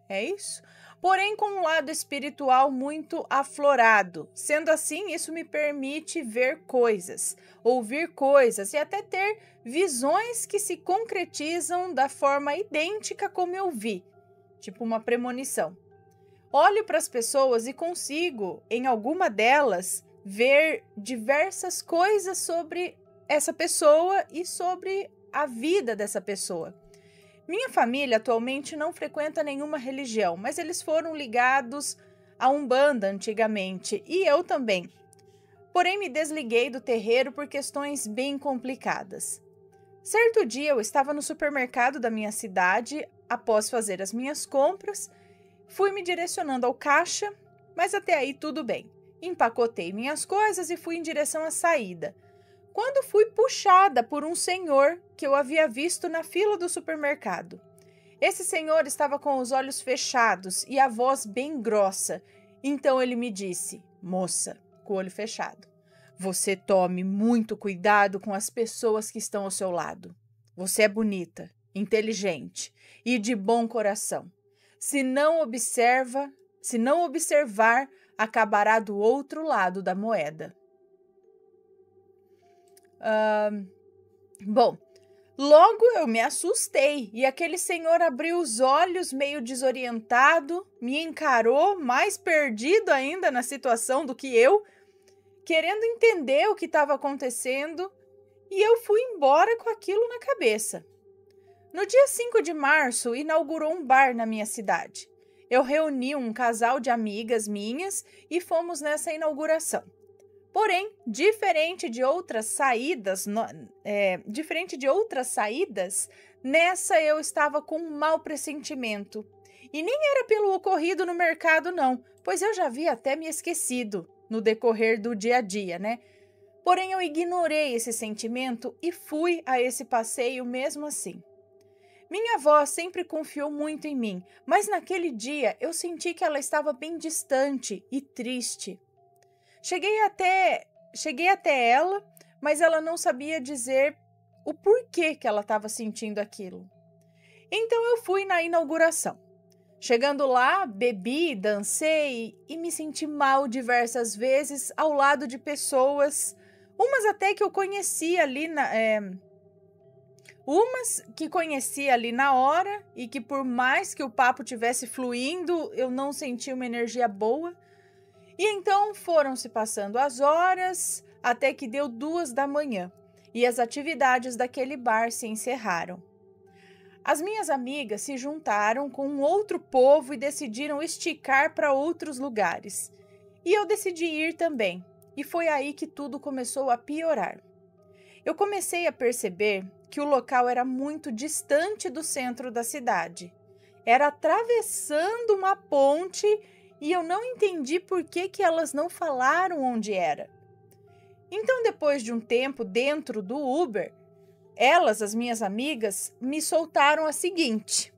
é isso? Porém, com um lado espiritual muito aflorado. Sendo assim, isso me permite ver coisas, ouvir coisas e até ter visões que se concretizam da forma idêntica como eu vi, tipo uma premonição. Olho para as pessoas e consigo, em alguma delas, ver diversas coisas sobre essa pessoa e sobre a vida dessa pessoa. Minha família atualmente não frequenta nenhuma religião, mas eles foram ligados à Umbanda antigamente, e eu também. Porém, me desliguei do terreiro por questões bem complicadas. Certo dia, eu estava no supermercado da minha cidade, após fazer as minhas compras, fui me direcionando ao caixa Mas até aí tudo bem. Empacotei minhas coisas e fui em direção à saída, quando fui puxada por um senhor que eu havia visto na fila do supermercado. Esse senhor estava com os olhos fechados e a voz bem grossa. Então ele me disse: moça, com o olho fechado, você tome muito cuidado com as pessoas que estão ao seu lado. Você é bonita, inteligente e de bom coração. Se não observar, acabará do outro lado da moeda. Bom, logo eu me assustei e aquele senhor abriu os olhos meio desorientado, me encarou, mais perdido ainda na situação do que eu, querendo entender o que estava acontecendo, e eu fui embora com aquilo na cabeça. No dia 5 de março, inaugurou um bar na minha cidade. Eu reuni um casal de amigas minhas e fomos nessa inauguração. Porém, diferente de outras saídas, nessa eu estava com um mau pressentimento. E nem era pelo ocorrido no mercado, não, pois eu já havia até me esquecido no decorrer do dia a dia, né? Porém, eu ignorei esse sentimento e fui a esse passeio mesmo assim. Minha avó sempre confiou muito em mim, mas naquele dia eu senti que ela estava bem distante e triste. Cheguei até ela, mas ela não sabia dizer o porquê que ela estava sentindo aquilo. Então eu fui na inauguração. Chegando lá, bebi, dancei e me senti mal diversas vezes ao lado de pessoas, umas até que eu conhecia ali umas que conhecia ali na hora e que por mais que o papo tivesse fluindo, eu não senti uma energia boa. E então foram se passando as horas até que deu 2 da manhã e as atividades daquele bar se encerraram. As minhas amigas se juntaram com um outro povo e decidiram esticar para outros lugares. E eu decidi ir também, e foi aí que tudo começou a piorar. Eu comecei a perceber que o local era muito distante do centro da cidade. Era atravessando uma ponte e eu não entendi por que elas não falaram onde era. Então, depois de um tempo dentro do Uber, as minhas amigas, me soltaram a seguinte: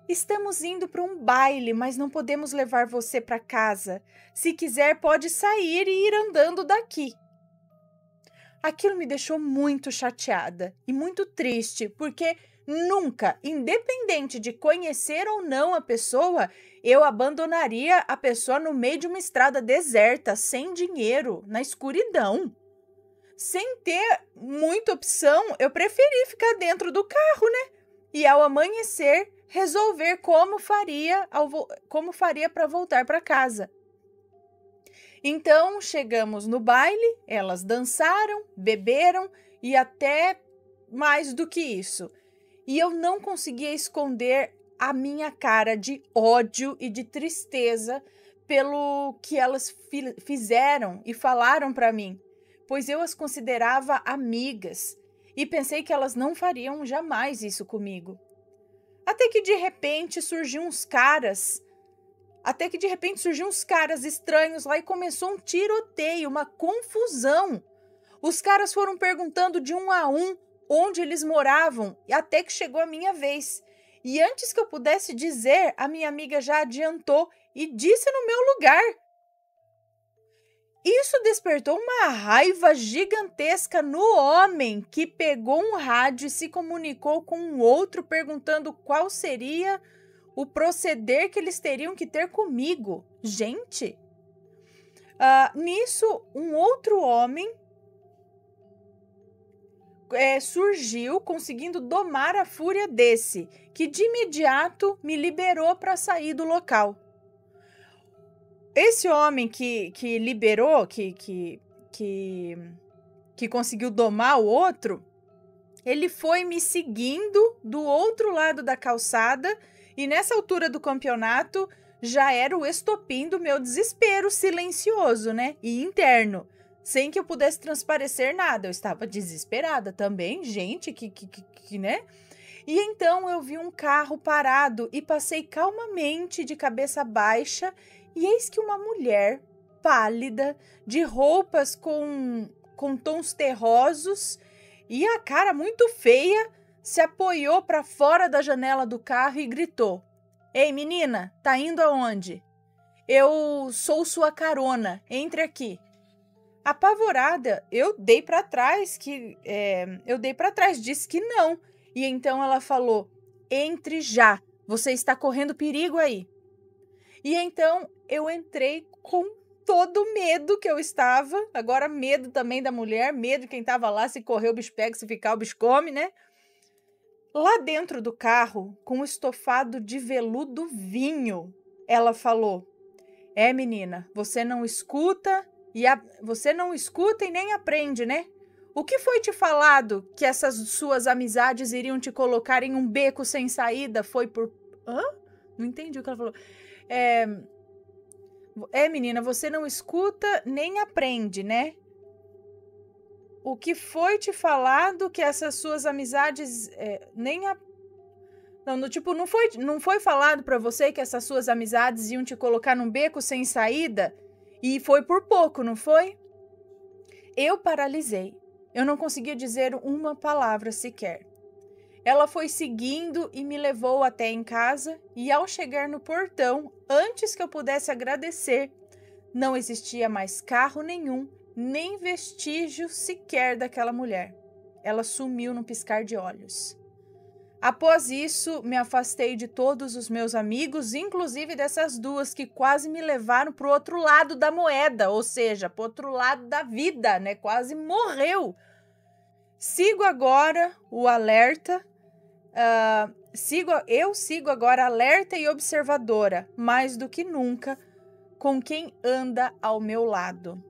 estamos indo para um baile, mas não podemos levar você para casa. Se quiser, pode sair e ir andando daqui. Aquilo me deixou muito chateada e muito triste, porque nunca, independente de conhecer ou não a pessoa, eu abandonaria a pessoa no meio de uma estrada deserta, sem dinheiro, na escuridão. Sem ter muita opção, eu preferi ficar dentro do carro, né? E ao amanhecer, resolver como faria para voltar para casa. Então, chegamos no baile, elas dançaram, beberam e até mais do que isso. E eu não conseguia esconder a minha cara de ódio e de tristeza pelo que elas fizeram e falaram para mim, pois eu as considerava amigas e pensei que elas não fariam jamais isso comigo. Até que de repente surgiam uns caras estranhos lá e começou um tiroteio, uma confusão. Os caras foram perguntando de um a um onde eles moravam até que chegou a minha vez. E antes que eu pudesse dizer, a minha amiga já adiantou e disse no meu lugar. Isso despertou uma raiva gigantesca no homem, que pegou um rádio e se comunicou com um outro perguntando qual seria o proceder que eles teriam que ter comigo. Gente, nisso um outro homem surgiu, conseguindo domar a fúria desse, que de imediato me liberou para sair do local. Esse homem que liberou, que conseguiu domar o outro, ele foi me seguindo do outro lado da calçada e nessa altura do campeonato já era o estopim do meu desespero silencioso, né? E interno, sem que eu pudesse transparecer nada. Eu estava desesperada também, gente, né? E então eu vi um carro parado e passei calmamente de cabeça baixa, e eis que uma mulher pálida, de roupas com tons terrosos e a cara muito feia, se apoiou para fora da janela do carro e gritou: "Ei, menina, tá indo aonde? Eu sou sua carona, entre aqui." Apavorada, eu dei para trás, disse que não. E então ela falou: "Entre já, você está correndo perigo aí." E então eu entrei com todo o medo que eu estava, agora medo também da mulher, medo de quem estava lá, se correr o bicho pega, se ficar o bicho come, né? Lá dentro do carro, com um estofado de veludo vinho, ela falou: menina, você não escuta e nem aprende, né? O que foi te falado que essas suas amizades iriam te colocar em um beco sem saída? Foi por... Hã? Não entendi o que ela falou. Menina, você não escuta nem aprende, né? O que foi te falado que essas suas amizades não foi falado pra você que essas suas amizades iam te colocar num beco sem saída? E foi por pouco, não foi? Eu paralisei. Eu não conseguia dizer uma palavra sequer. Ela foi seguindo e me levou até em casa, e ao chegar no portão, antes que eu pudesse agradecer, não existia mais carro nenhum, nem vestígio sequer daquela mulher. Ela sumiu num piscar de olhos. Após isso, me afastei de todos os meus amigos, inclusive dessas duas que quase me levaram para o outro lado da moeda, ou seja, para o outro lado da vida, né? Quase morreu. Sigo agora o alerta, eu sigo agora alerta e observadora, mais do que nunca, com quem anda ao meu lado.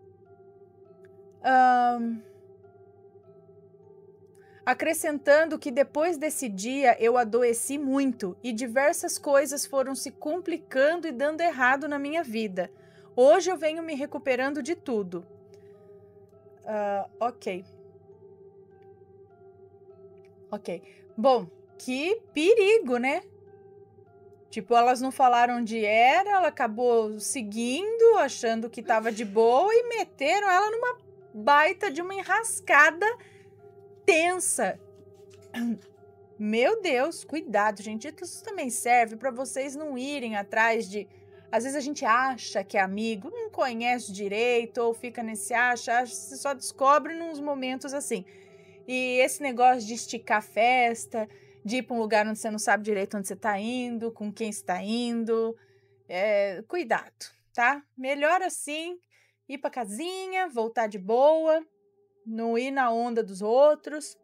Acrescentando que depois desse dia eu adoeci muito e diversas coisas foram se complicando e dando errado na minha vida. Hoje eu venho me recuperando de tudo. Ok. Bom, que perigo, né? Tipo, elas não falaram onde era, ela acabou seguindo, achando que tava de boa e meteram ela numa baita de uma enrascada tensa. Meu Deus, cuidado, gente. Isso também serve para vocês não irem atrás de... Às vezes a gente acha que é amigo, não conhece direito, ou fica nesse acha, você só descobre nos momentos assim. E esse negócio de esticar a festa, de ir para um lugar onde você não sabe direito onde você está indo, com quem está indo, cuidado, tá? Melhor assim, ir para casinha, voltar de boa, não ir na onda dos outros.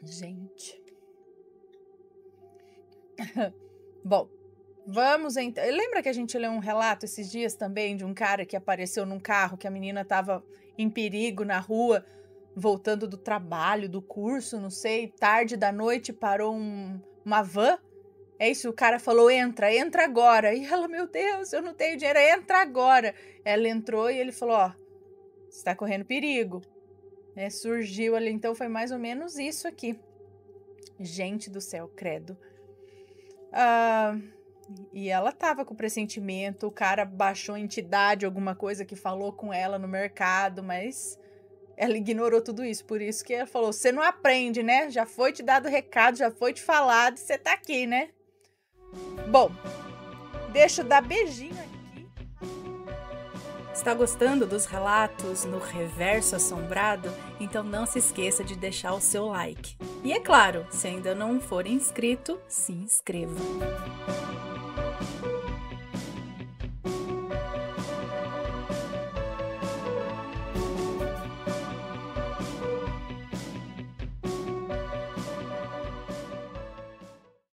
Gente. Bom, vamos então. Lembra que a gente leu um relato esses dias também de um cara que apareceu num carro, que a menina estava em perigo na rua, voltando do trabalho, do curso, não sei, tarde da noite, parou uma van. É isso, o cara falou: entra agora. E ela: meu Deus, eu não tenho dinheiro, entra agora. Ela entrou e ele falou: ó, você tá correndo perigo. Surgiu ali, então foi mais ou menos isso aqui. Gente do céu, credo. E ela tava com pressentimento, o cara baixou a entidade, alguma coisa que falou com ela no mercado, mas ela ignorou tudo isso, por isso que ela falou: você não aprende, né? Já foi te dado recado, já foi te falado, você tá aqui, né? Bom, deixa eu dar beijinho aqui. Está gostando dos relatos no Reverso Assombrado? Então não se esqueça de deixar o seu like. E é claro, se ainda não for inscrito, se inscreva.